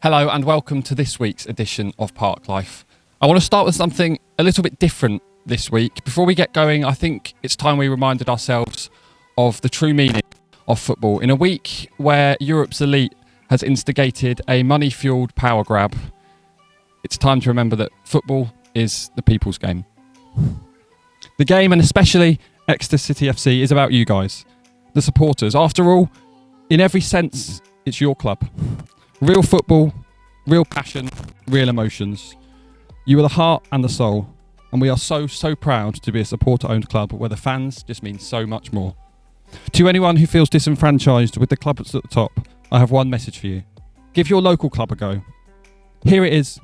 Hello and welcome to this week's edition of Park Life. I want to start with something a little bit different this week. Before we get going, I think it's time we reminded ourselves of the true meaning of football. In a week where Europe's elite has instigated a money-fueled power grab, it's time to remember that football is the people's game. The game, and especially Exeter City FC, is about you guys, the supporters. After all, in every sense, it's your club. Real football, real passion, real emotions. You are the heart and the soul, and we are so proud to be a supporter-owned club where the fans just mean so much more. To anyone who feels disenfranchised with the club that's at the top, I have one message for you. Give your local club a go. Here it is,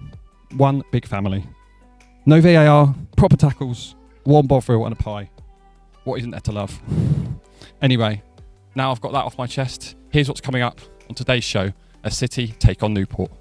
one big family. No VAR, proper tackles, warm bovril and a pie. What isn't there to love? Anyway, now I've got that off my chest, here's what's coming up on today's show as City take on Newport.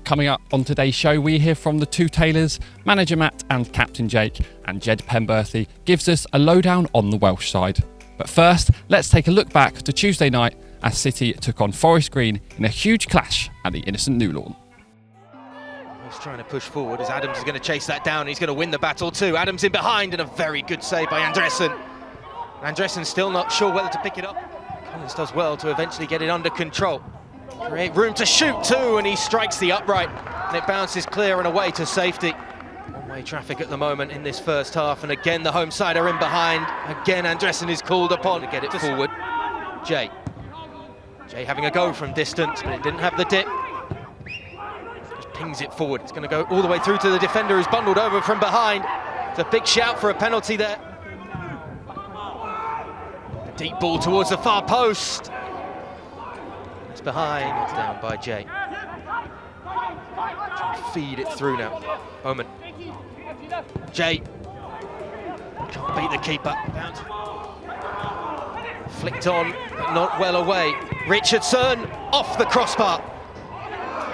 Coming up on today's show, we hear from the two Taylors, manager Matt and captain Jake, and Jed Penberthy gives us a lowdown on the Welsh side. But first, let's take a look back to Tuesday night as City took on Forest Green in a huge clash at the Innocent New Lawn. He's trying to push forward as Adams is going to chase that down. He's going to win the battle too. Adams in behind and a very good save by Andresen. Andresen still not sure whether to pick it up. Collins does well to eventually get it under control. Create room to shoot too, and he strikes the upright. And it bounces clear and away to safety. One-way traffic at the moment in this first half, and again the home side are in behind. Again Andresen is called upon to get it forward. Jay having a go from distance, but it didn't have the dip. Just pings it forward. It's going to go all the way through to the defender who's bundled over from behind. It's a big shout for a penalty there. Deep ball towards the far post. It's behind, it's down by Jay. Trying to feed it through now. Bowman. Jay. Can't beat the keeper. Flicked on, but not well away. Richardson off the crossbar.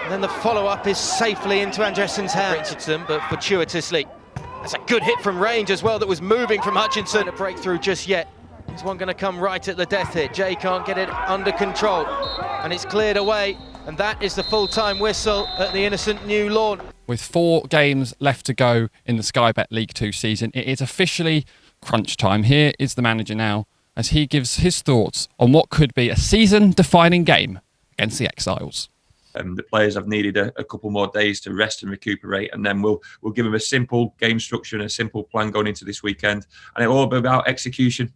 And then the follow-up is safely into Andresen's hand. Richardson, but fortuitously. That's a good hit from range as well that was moving from Hutchinson. A breakthrough just yet. Is one going to come right at the death hit? Jay can't get it under control, and it's cleared away, and that is the full-time whistle at the Innocent New Lawn. With 4 games left to go in the Sky Bet League 2 season, it is officially crunch time. Here is the manager now, as he gives his thoughts on what could be a season-defining game against the Exiles. The players have needed a couple more days to rest and recuperate, and then we'll give them a simple game structure and a simple plan going into this weekend. And it'll all be about execution,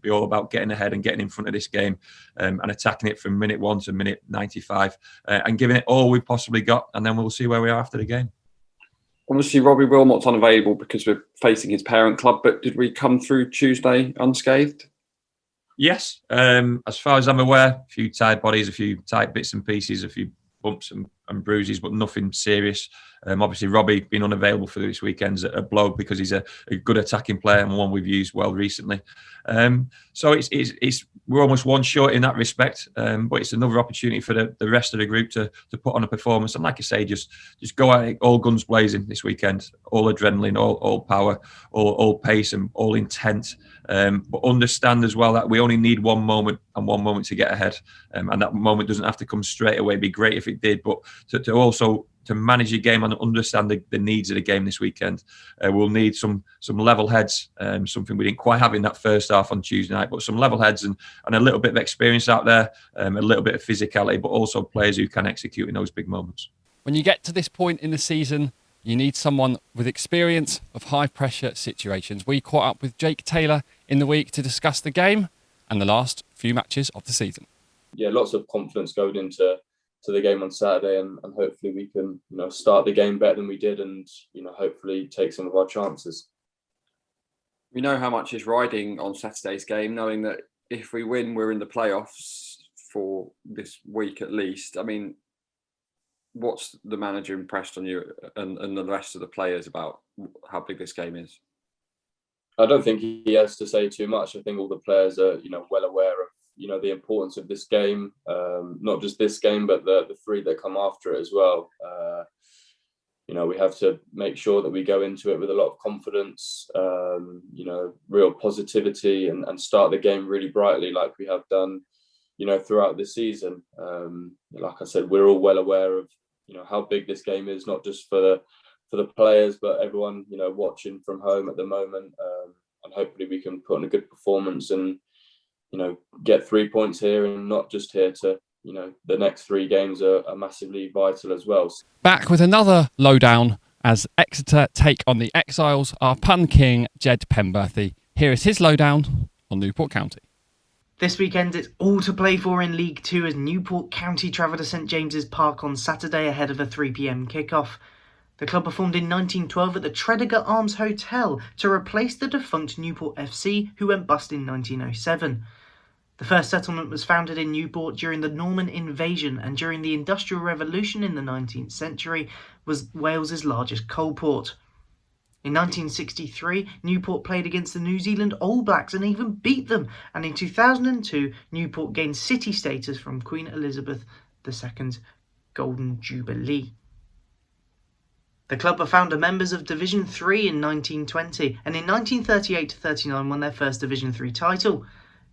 be all about getting ahead and getting in front of this game, and attacking it from minute 1 to minute 95, and giving it all we've possibly got, and then we'll see where we are after the game. Obviously, Robbie Wilmot's unavailable because we're facing his parent club, but did we come through Tuesday unscathed? Yes, as far as I'm aware, a few tired bodies, a few tight bits and pieces, a few bumps and bruises, but nothing serious. Obviously, Robbie being unavailable for this weekend's a blow because he's a good attacking player and one we've used well recently. So it's we're almost one short in that respect, but it's another opportunity for the rest of the group to put on a performance. And like I say, just go at it all guns blazing this weekend, all adrenaline, all power, all pace and all intent. But understand as well that we only need one moment and one moment to get ahead, and that moment doesn't have to come straight away. It'd be great if it did, but to also to manage your game and understand the needs of the game this weekend, we'll need some level heads, something we didn't quite have in that first half on Tuesday night, but some level heads and a little bit of experience out there, a little bit of physicality, but also players who can execute in those big moments. When you get to this point in the season, you need someone with experience of high-pressure situations. We caught up with Jake Taylor in the week to discuss the game and the last few matches of the season. Yeah, lots of confidence going into the game on Saturday, and hopefully we can start the game better than we did, and hopefully take some of our chances. We know how much is riding on Saturday's game, knowing that if we win, we're in the playoffs for this week at least. I mean, what's the manager impressed on you and the rest of the players about how big this game is? I don't think he has to say too much. I think all the players are, well aware of, the importance of this game. Not just this game, but the 3 that come after it as well. We have to make sure that we go into it with a lot of confidence, real positivity, and start the game really brightly like we have done throughout the season. Like I said, we're all well aware of how big this game is, not just for the players, but everyone watching from home at the moment. And hopefully we can put on a good performance and get 3 points here, and not just here to the next 3 games are massively vital as well. Back with another lowdown as Exeter take on the Exiles, our pun king Jed Penberthy. Here is his lowdown on Newport County. This weekend it's all to play for in League 2 as Newport County travel to St James's Park on Saturday ahead of a 3 p.m. kick-off. The club were formed in 1912 at the Tredegar Arms Hotel to replace the defunct Newport FC, who went bust in 1907. The first settlement was founded in Newport during the Norman invasion, and during the Industrial Revolution in the 19th century was Wales's largest coal port. In 1963, Newport played against the New Zealand All Blacks and even beat them, and in 2002, Newport gained city status from Queen Elizabeth II's Golden Jubilee. The club were founder members of Division 3 in 1920, and in 1938-39 won their first Division 3 title.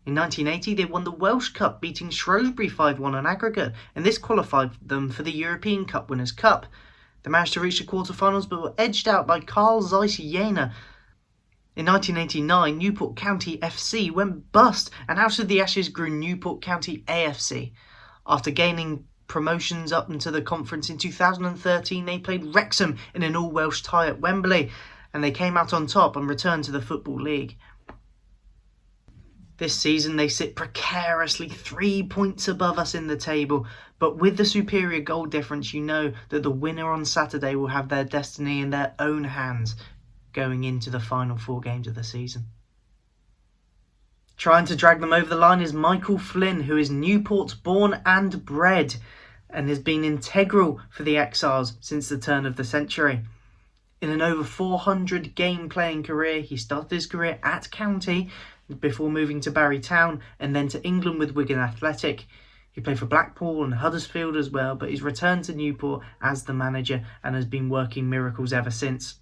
In 1980, they won the Welsh Cup, beating Shrewsbury 5-1 on aggregate, and this qualified them for the European Cup Winners' Cup. They managed to reach the quarter-finals but were edged out by Carl Zeiss Jena. In 1989, Newport County FC went bust, and out of the ashes grew Newport County AFC. After gaining promotions up into the conference in 2013, they played Wrexham in an all-Welsh tie at Wembley, and they came out on top and returned to the Football League. This season they sit precariously 3 points above us in the table, but with the superior goal difference you know that the winner on Saturday will have their destiny in their own hands going into the final 4 games of the season. Trying to drag them over the line is Michael Flynn, who is Newport's born and bred and has been integral for the Exiles since the turn of the century. In an over 400 game playing career, he started his career at County before moving to Barry Town and then to England with Wigan Athletic. He played for Blackpool and Huddersfield as well, but he's returned to Newport as the manager and has been working miracles ever since.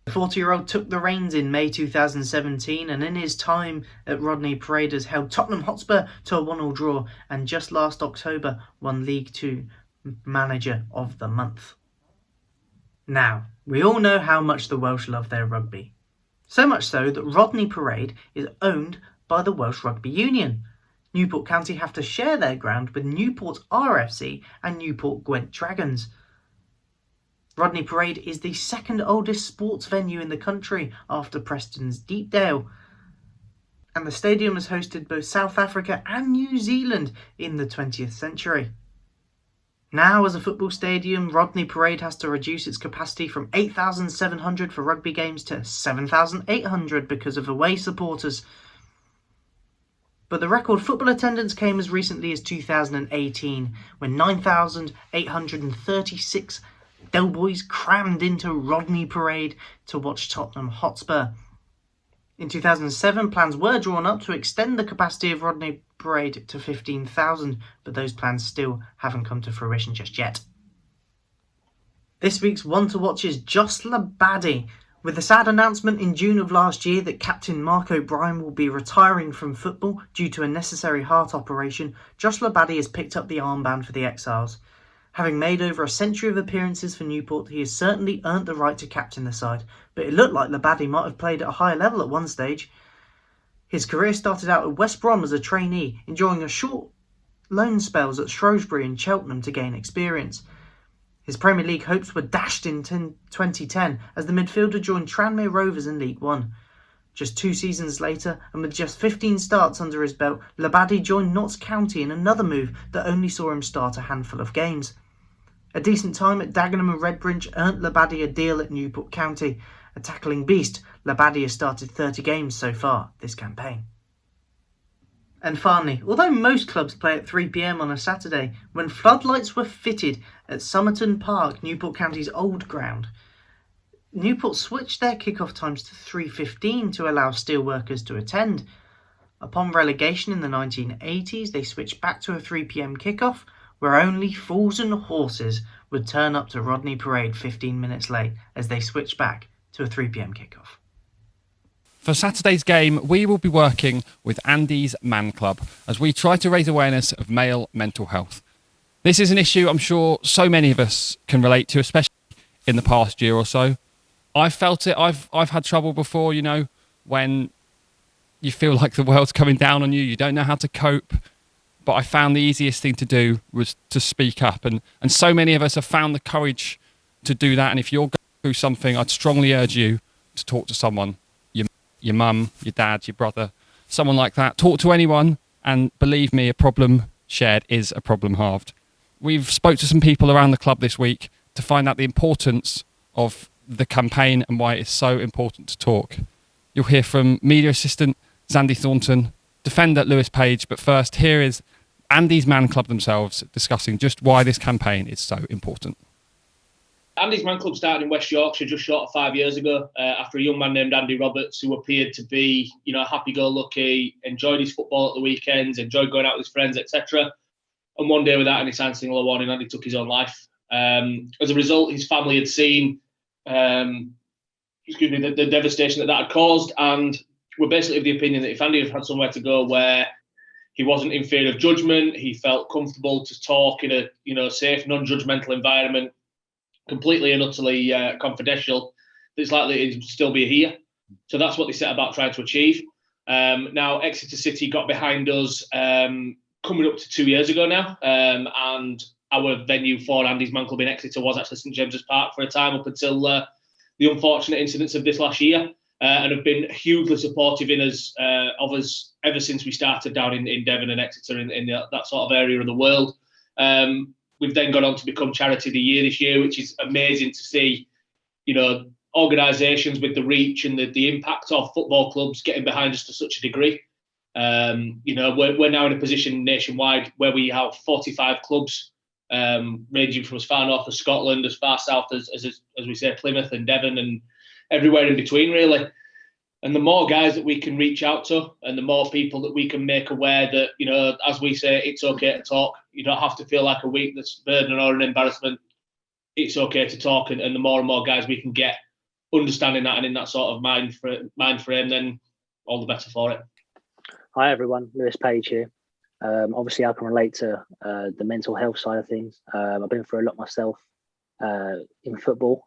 The 40-year-old took the reins in May 2017 and in his time at Rodney Parade has held Tottenham Hotspur to a 1-1 draw and just last October won League 2 Manager of the Month. Now, we all know how much the Welsh love their rugby. So much so that Rodney Parade is owned by the Welsh Rugby Union. Newport County have to share their ground with Newport RFC and Newport Gwent Dragons. Rodney Parade is the second oldest sports venue in the country after Preston's Deepdale. And the stadium has hosted both South Africa and New Zealand in the 20th century. Now, as a football stadium, Rodney Parade has to reduce its capacity from 8,700 for rugby games to 7,800 because of away supporters. But the record football attendance came as recently as 2018, when 9,836 Del Boys crammed into Rodney Parade to watch Tottenham Hotspur. In 2007, plans were drawn up to extend the capacity of Rodney Parade to 15,000, but those plans still haven't come to fruition just yet. This week's one to watch is Jos Labadie. With the sad announcement in June of last year that captain Mark O'Brien will be retiring from football due to a necessary heart operation, Jos Labadie has picked up the armband for the Exiles. Having made over a century of appearances for Newport, he has certainly earned the right to captain the side, but it looked like Labadie might have played at a higher level at one stage. His career started out at West Brom as a trainee, enjoying a short loan spells at Shrewsbury and Cheltenham to gain experience. His Premier League hopes were dashed in 2010 as the midfielder joined Tranmere Rovers in League One. Just 2 seasons later, and with just 15 starts under his belt, Labadie joined Notts County in another move that only saw him start a handful of games. A decent time at Dagenham and Redbridge earned Labadie a deal at Newport County. A tackling beast, Labadie has started 30 games so far this campaign. And finally, although most clubs play at 3 p.m. on a Saturday, when floodlights were fitted at Somerton Park, Newport County's old ground, Newport switched their kick-off times to 3:15 to allow steelworkers to attend. Upon relegation in the 1980s, they switched back to a 3 p.m. kick-off, where only fools and horses would turn up to Rodney Parade 15 minutes late as they switched back to a 3 p.m. kick-off. For Saturday's game, we will be working with Andy's Man Club as we try to raise awareness of male mental health. This is an issue I'm sure so many of us can relate to, especially in the past year or so. I've felt it. I've had trouble before, you know, when you feel like the world's coming down on you, you don't know how to cope. But I found the easiest thing to do was to speak up. And so many of us have found the courage to do that. And if you're going through something, I'd strongly urge you to talk to someone, your mum, your dad, your brother, someone like that. Talk to anyone. And believe me, a problem shared is a problem halved. We've spoke to some people around the club this week to find out the importance of the campaign and why it's so important to talk. You'll hear from media assistant Zandy Thornton, defender Lewis Page, but first here is Andy's Man Club themselves discussing just why this campaign is so important. Andy's Man Club started in West Yorkshire just short of 5 years ago after a young man named Andy Roberts, who appeared to be, happy-go-lucky, enjoyed his football at the weekends, enjoyed going out with his friends, etc. And one day, without any sign, signal, or warning, Andy took his own life. As a result, his family had seen the devastation that had caused, and were basically of the opinion that if Andy had had somewhere to go where he wasn't in fear of judgment, he felt comfortable to talk in a safe, non-judgmental environment, completely and utterly confidential, that it's likely he'd still be here. So that's what they set about trying to achieve. Now, Exeter City got behind us coming up to 2 years ago now, and our venue for Andy's Man Club in Exeter was actually St James's Park for a time up until the unfortunate incidents of this last year, and have been hugely supportive of us ever since we started down in Devon and Exeter in that sort of area of the world. We've then gone on to become Charity of the Year this year, which is amazing to see, organisations with the reach and the impact of football clubs getting behind us to such a degree. We're now in a position nationwide where we have 45 clubs, ranging from as far north as Scotland, as far south as we say Plymouth and Devon, and everywhere in between, really. And the more guys that we can reach out to, and the more people that we can make aware that, as we say, it's okay to talk. You don't have to feel like a weakness, burden, or an embarrassment. It's okay to talk, and the more and more guys we can get understanding that and in that sort of mind frame, then all the better for it. Hi everyone, Lewis Page here. Obviously, I can relate to the mental health side of things. I've been through a lot myself in football,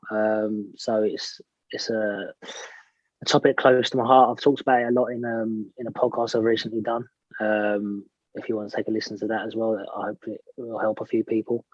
so it's a topic close to my heart. I've talked about it a lot in a podcast I've recently done. If you want to take a listen to that as well, I hope it will help a few people.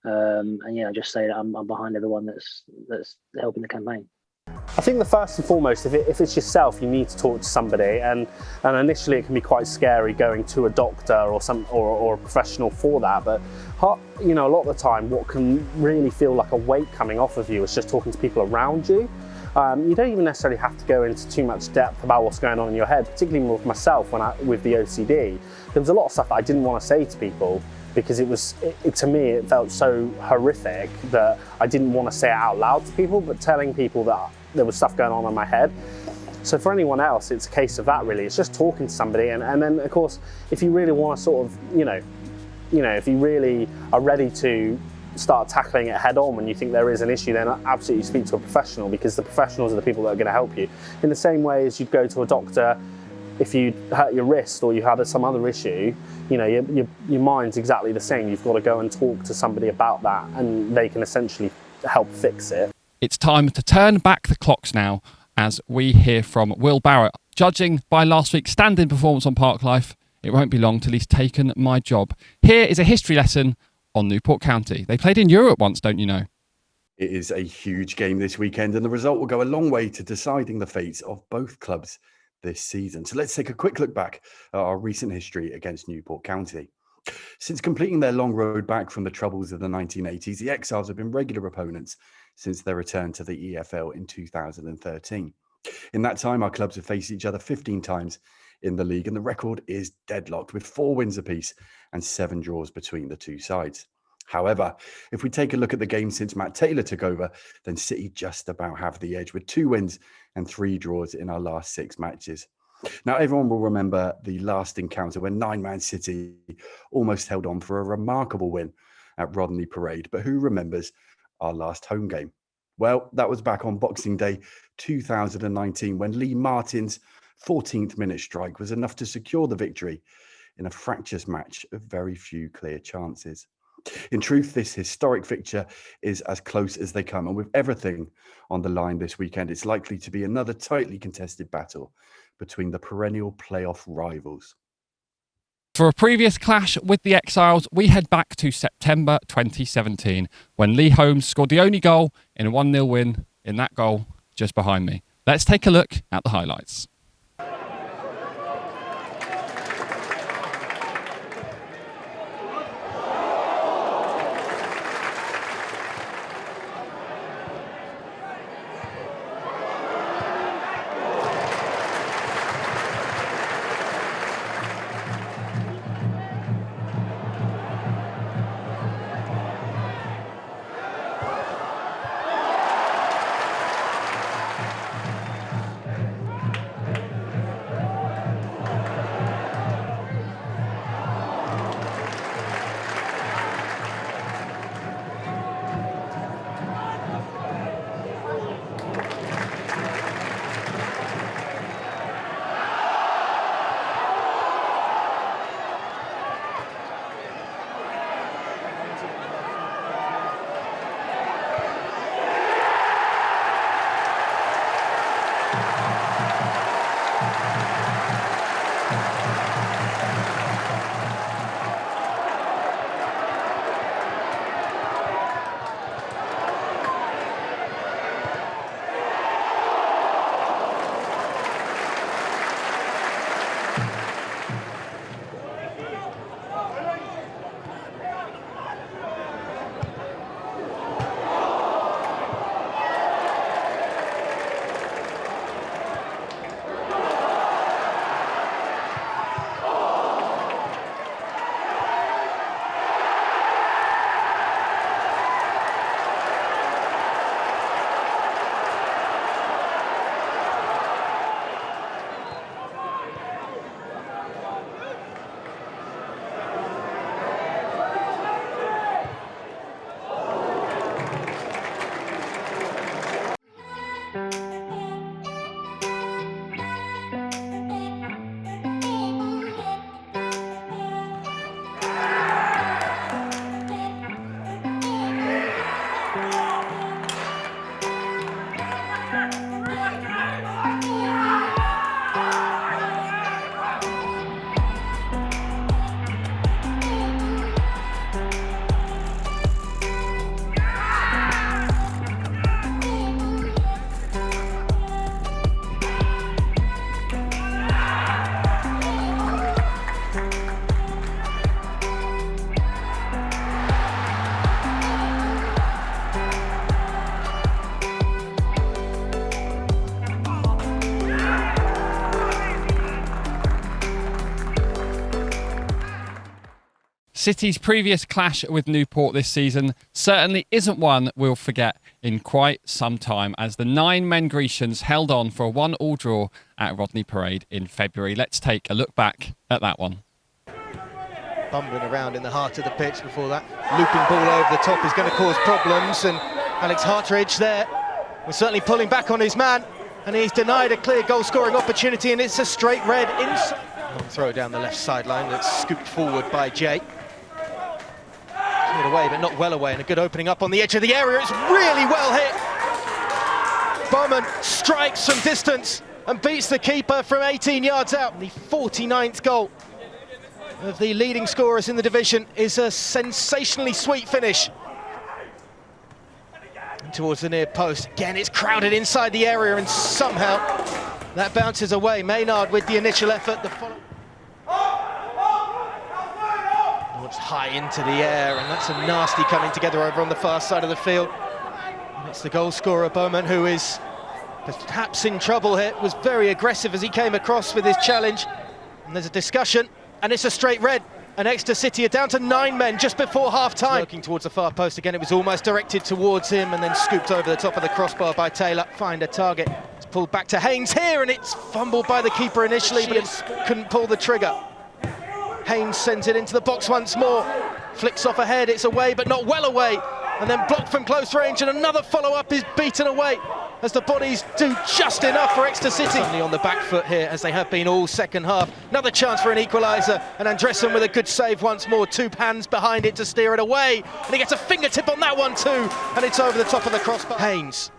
Just say that I'm behind everyone that's helping the campaign. I think the first and foremost, if it's yourself, you need to talk to somebody, and initially it can be quite scary going to a doctor or a professional for that. But a lot of the time, what can really feel like a weight coming off of you is just talking to people around you. You don't even necessarily have to go into too much depth about what's going on in your head, particularly with myself with the OCD. There was a lot of stuff that I didn't want to say to people because to me it felt so horrific that I didn't want to say it out loud to people, but telling people that there was stuff going on in my head. So for anyone else, it's a case of that really. It's just talking to somebody, and then of course, if you really want to sort of, if you really are ready to start tackling it head on when you think there is an issue, then absolutely speak to a professional, because the professionals are the people that are going to help you. In the same way as you'd go to a doctor if you hurt your wrist or you had some other issue, your mind's exactly the same. You've got to go and talk to somebody about that, and they can essentially help fix it. It's time to turn back the clocks now as we hear from Will Barrett. Judging by last week's stand-in performance on Park Life, it won't be long till he's taken my job. Here is a history lesson on Newport County. They played in Europe once, don't you know? It is a huge game this weekend, and the result will go a long way to deciding the fates of both clubs this season. So let's take a quick look back at our recent history against Newport County. Since completing their long road back from the troubles of the 1980s, the Exiles have been regular opponents since their return to the EFL in 2013. In that time, our clubs have faced each other 15 times in the league, and the record is deadlocked with 4 wins apiece and 7 draws between the two sides. However, if we take a look at the game since Matt Taylor took over, then City just about have the edge with 2 wins and 3 draws in our last 6 matches. Now, everyone will remember the last encounter when 9-man City almost held on for a remarkable win at Rodney Parade. But who remembers our last home game? Well, that was back on Boxing Day 2019 when Lee Martin's 14th minute strike was enough to secure the victory in a fractious match of very few clear chances. In truth, this historic fixture is as close as they come, and with everything on the line this weekend, it's likely to be another tightly contested battle between the perennial playoff rivals. For a previous clash with the Exiles, we head back to September 2017 when Lee Holmes scored the only goal in a 1-0 win in that goal just behind me. Let's take a look at the highlights. City's previous clash with Newport this season certainly isn't one we'll forget in quite some time, as the 9-men Grecians held on for a 1-1 draw at Rodney Parade in February. Let's take a look back at that one. Bumbling around in the heart of the pitch before that. Looping ball over the top is going to cause problems, and Alex Hartridge there was certainly pulling back on his man, and he's denied a clear goal-scoring opportunity, and it's a straight red inside. Long throw down the left sideline that's scooped forward by Jay. It away, but not well away, and a good opening up on the edge of the area. It's really well hit. Bowman strikes from distance and beats the keeper from 18 yards out. The 49th goal of the leading scorers in the division is a sensationally sweet finish. And towards the near post. Again, it's crowded inside the area, and somehow that bounces away. Maynard with the initial effort. High into the air, and that's a nasty coming together over on the far side of the field. And it's the goal scorer Bowman who is perhaps in trouble here. Was very aggressive as he came across with his challenge, and there's a discussion, and it's a straight red, and Exeter City are down to 9 men just before half-time. Looking towards the far post again, it was almost directed towards him and then scooped over the top of the crossbar by Taylor. Find a target. It's pulled back to Haynes here, and it's fumbled by the keeper initially, but it couldn't pull the trigger. Haynes sends it into the box once more, flicks off ahead, it's away but not well away, and then blocked from close range, and another follow-up is beaten away as the bodies do just enough for Exeter City. Suddenly on the back foot here, as they have been all second half. Another chance for an equaliser, and Andressen with a good save once more. 2 hands behind it to steer it away, and he gets a fingertip on that one too, and it's over the top of the crossbar. Haynes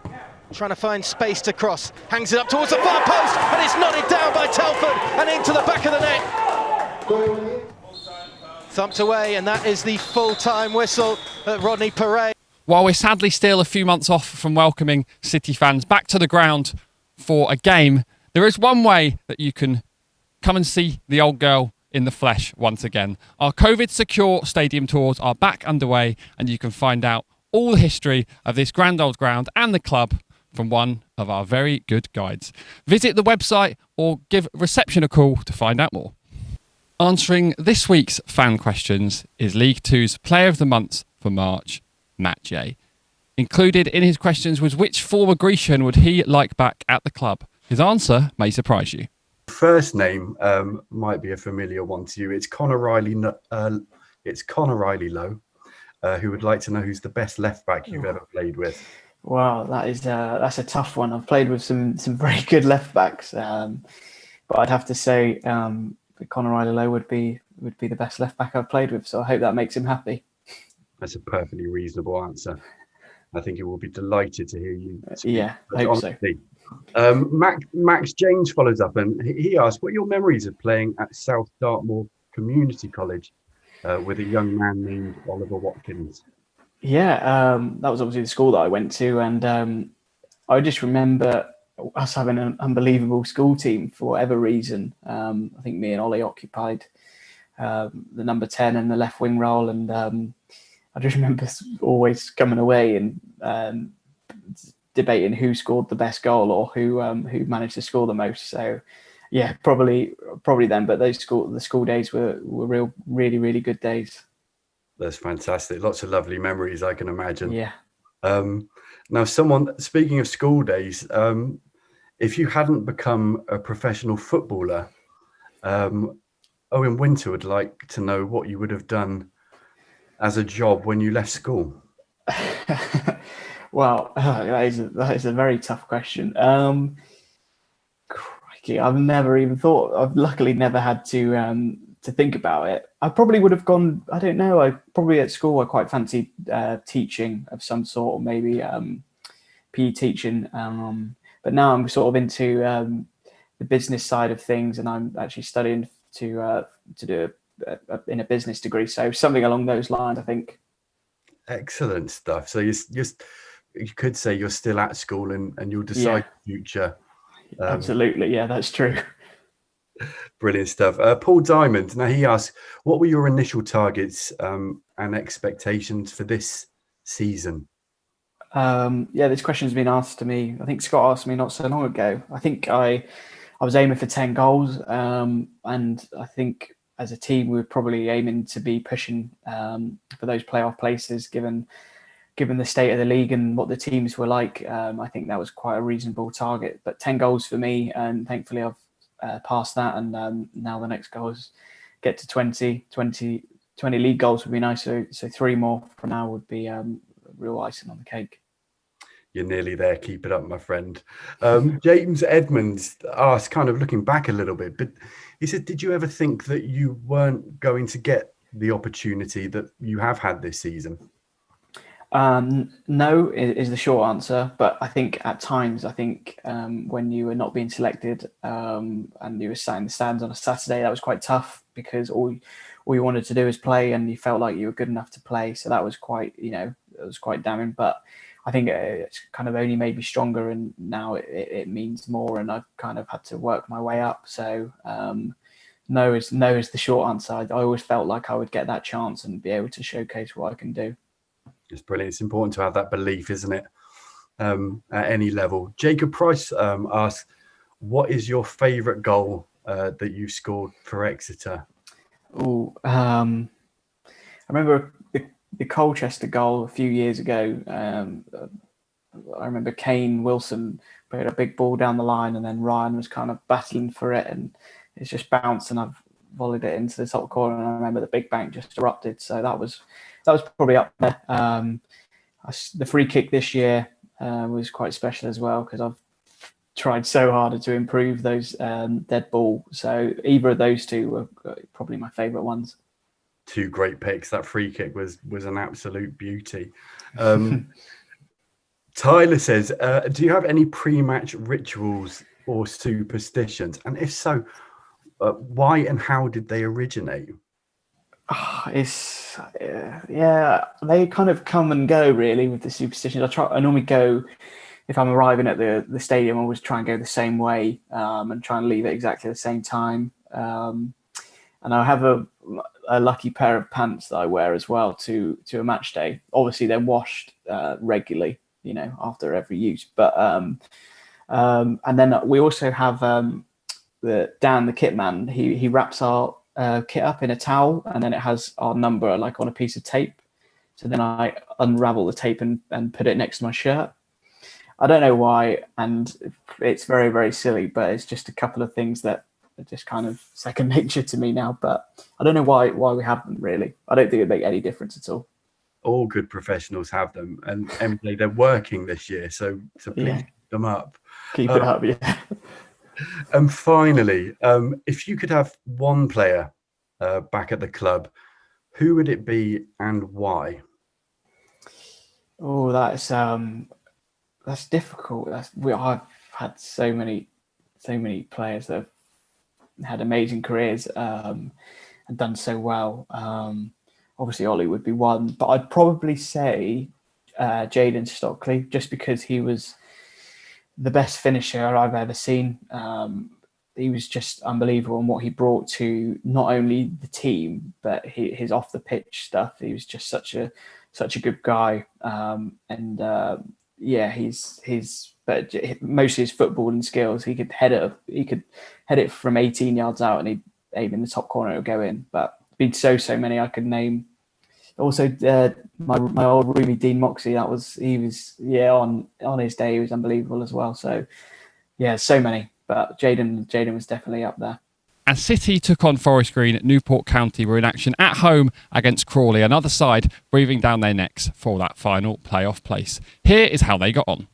trying to find space to cross, hangs it up towards the far post, and it's nodded down by Telford and into the back of the net. Thumped away, and that is the full-time whistle at Rodney Parade. While we're sadly still a few months off from welcoming City fans back to the ground for a game, there is one way that you can come and see the old girl in the flesh once again. Our COVID-secure stadium tours are back underway, and you can find out all the history of this grand old ground and the club from one of our very good guides. Visit the website or give reception a call to find out more. Answering this week's fan questions is League Two's Player of the Month for March, Matt J. Included in his questions was which former Grecian would he like back at the club? His answer may surprise you. First name might be a familiar one to you. It's Connor Riley. It's Connor Riley Lowe, who would like to know who's the best left back you've ever played with. Wow, that's a tough one. I've played with some very good left backs, but I'd have to say Connor Riley Lowe would be the best left back I've played with. So I hope that makes him happy. That's a perfectly reasonable answer. I think he will be delighted to hear you speak. Yeah, I hope honestly. So. Max James follows up, and he asked, what are your memories of playing at South Dartmoor Community College with a young man named Oliver Watkins? Yeah, that was obviously the school that I went to, and I just remember us having an unbelievable school team for whatever reason. I think me and Ollie occupied the number 10 and the left wing role, and I just remember always coming away and debating who scored the best goal or who managed to score the most. So yeah, probably then. But the school days were really good days. That's fantastic. Lots of lovely memories, I can imagine. Yeah. Now, speaking of school days, if you hadn't become a professional footballer, Owen Winter would like to know what you would have done as a job when you left school. Well, that is a very tough question. Crikey, I've never even thought. I've luckily never had to think about it. I probably would have gone. I don't know. I probably at school I quite fancied teaching of some sort, or maybe PE teaching. But now I'm sort of into the business side of things, and I'm actually studying to do in a business degree. So something along those lines, I think. Excellent stuff. So you could say you're still at school and you'll decide the future. Absolutely. Yeah, that's true. Brilliant stuff. Paul Diamond, now he asks, what were your initial targets and expectations for this season? This question's been asked to me. I think Scott asked me not so long ago. I think I was aiming for 10 goals. And I think as a team, we were probably aiming to be pushing for those playoff places, given the state of the league and what the teams were like. I think that was quite a reasonable target. But 10 goals for me, and thankfully I've passed that. And now the next goal is get to 20 league goals would be nice. So 3 more from now would be real icing on the cake. You're nearly there. Keep it up, my friend. James Edmonds asked, kind of looking back a little bit, but he said, did you ever think that you weren't going to get the opportunity that you have had this season? No, is the short answer. But I think at times, when you were not being selected and you were sat in the stands on a Saturday, that was quite tough because all you wanted to do was play and you felt like you were good enough to play. So that was quite damning. But I think it's kind of only made me stronger, and now it means more, and I've kind of had to work my way up. So no is the short answer. I always felt like I would get that chance and be able to showcase what I can do. It's brilliant. It's important to have that belief, isn't it? At any level. Jacob Price asks, what is your favourite goal that you scored for Exeter? I remember the Colchester goal a few years ago. I remember Kane Wilson put a big ball down the line, and then Ryan was kind of battling for it, and it's just bounced, and I've volleyed it into the top corner. And I remember the big bank just erupted. So that was probably up there. I The free kick this year was quite special as well, because I've tried so hard to improve those dead ball. So either of those two were probably my favourite ones. Two great picks. That free kick was an absolute beauty. Tyler says, do you have any pre-match rituals or superstitions? And if so, why and how did they originate? They kind of come and go really with the superstitions. I normally go, if I'm arriving at the stadium, I always try and go the same way and try and leave at exactly the same time. And I have a lucky pair of pants that I wear as well to a match day. Obviously, they're washed regularly, after every use. But and then we also have Dan, the kit man. He wraps our kit up in a towel, and then it has our number like on a piece of tape. So then I unravel the tape and put it next to my shirt. I don't know why, and it's very, very silly, but it's just a couple of things that are just kind of second nature to me now. But I don't know why we have them, really. I don't think it'd make any difference at all. All good professionals have them, and Emily, they're working this year, so please keep them up. Keep it up, yeah. And finally, if you could have one player back at the club, who would it be and why? Oh, that's difficult. I've had so many players that have had amazing careers and done so well. Obviously, Ollie would be one, but I'd probably say Jayden Stockley, just because he was the best finisher I've ever seen. He was just unbelievable in what he brought to not only the team, but his off the pitch stuff. He was just such a good guy, but mostly his footballing skills. He could head it from 18 yards out, and he'd aim in the top corner, it would go in. But been so many I could name. Also, my old roomie Dean Moxey. On his day he was unbelievable as well. So yeah, so many. But Jayden was definitely up there. And City took on Forest Green at Newport County. Were in action at home against Crawley. Another side breathing down their necks for that final playoff place. Here is how they got on.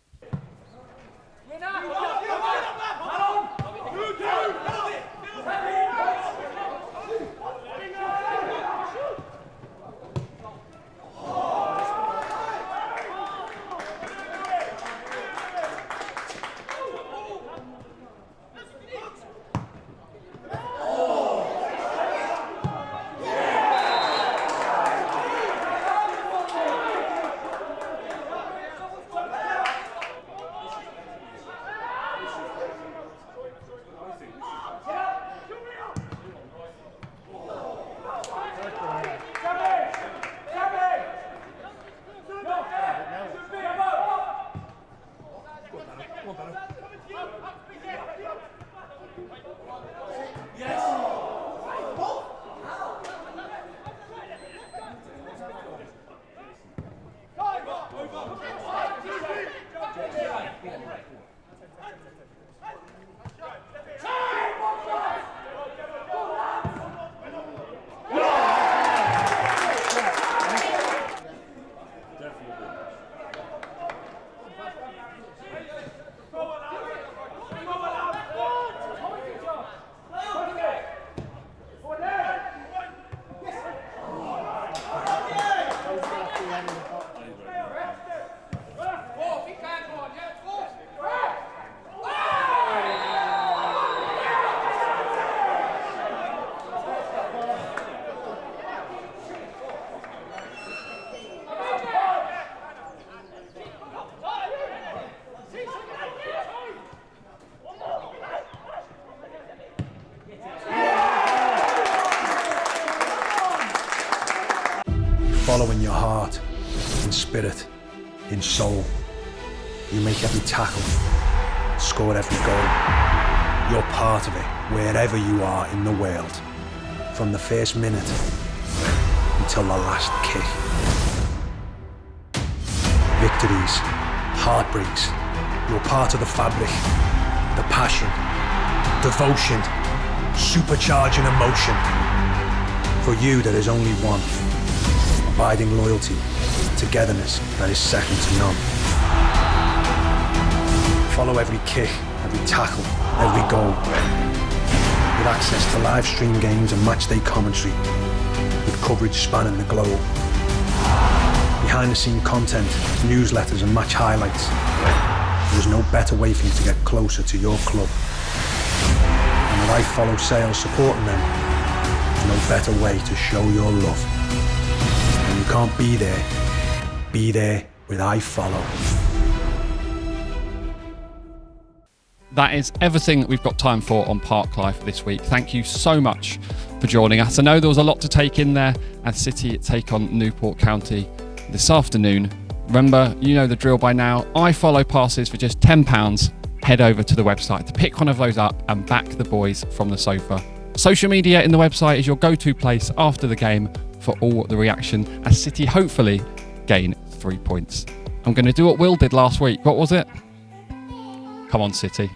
Follow in your heart, in spirit, in soul. You make every tackle, score every goal. You're part of it, wherever you are in the world. From the first minute until the last kick. Victories, heartbreaks. You're part of the fabric, the passion, devotion, supercharging emotion. For you, there is only one. Abiding loyalty, togetherness that is second to none. Follow every kick, every tackle, every goal. With access to live stream games and matchday commentary, with coverage spanning the globe. Behind the scene content, newsletters and match highlights. There is no better way for you to get closer to your club. And with iFollow sales supporting them, there's no better way to show your love. When you can't be there with iFollow. That is everything that we've got time for on Park Life this week. Thank you so much for joining us. I know there was a lot to take in there as City take on Newport County this afternoon. Remember, you know the drill by now. iFollow passes for just £10. Head over to the website to pick one of those up and back the boys from the sofa. Social media in the website is your go-to place after the game for all the reaction as City hopefully gain 3 points. I'm going to do what Will did last week. What was it? Come on, City.